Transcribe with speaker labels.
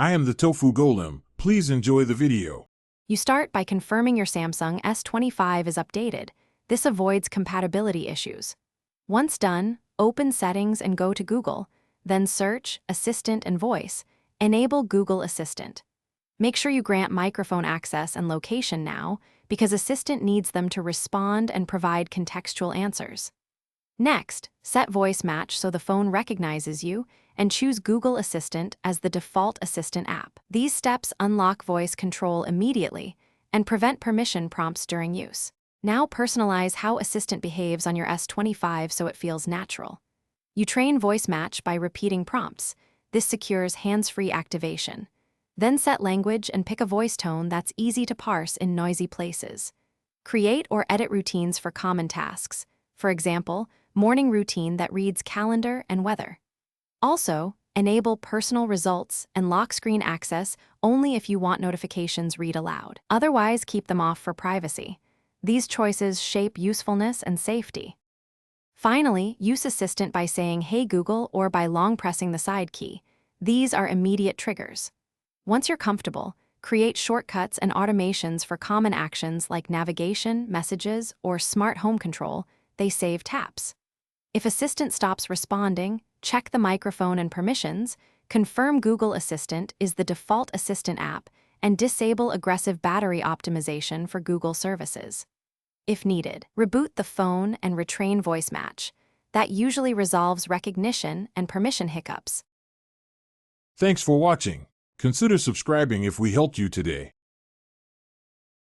Speaker 1: I am the Tofu Golem. Please enjoy the video.
Speaker 2: You start by confirming your Samsung S25 is updated. This avoids compatibility issues. Once done, open Settings and go to Google, then search Assistant and Voice. Enable Google Assistant. Make sure you grant microphone access and location now, because Assistant needs them to respond and provide contextual answers. Next, set voice match so the phone recognizes you, and choose Google Assistant as the default assistant app. These steps unlock voice control immediately and prevent permission prompts during use. Now personalize how Assistant behaves on your S25 so it feels natural. You train voice match by repeating prompts. This secures hands-free activation. Then set language and pick a voice tone that's easy to parse in noisy places. Create or edit routines for common tasks. For example, morning routine that reads calendar and weather. Also, enable personal results and lock screen access only if you want notifications read aloud. Otherwise, keep them off for privacy. These choices shape usefulness and safety. Finally, use Assistant by saying "Hey Google" or by long pressing the side key. These are immediate triggers. Once you're comfortable, create shortcuts and automations for common actions like navigation, messages, or smart home control. They save taps. If Assistant stops responding, check the microphone and permissions, confirm Google Assistant is the default assistant app, and disable aggressive battery optimization for Google services. If needed, reboot the phone and retrain voice match. That usually resolves recognition and permission hiccups.
Speaker 1: Thanks for watching. Consider subscribing if we helped you today.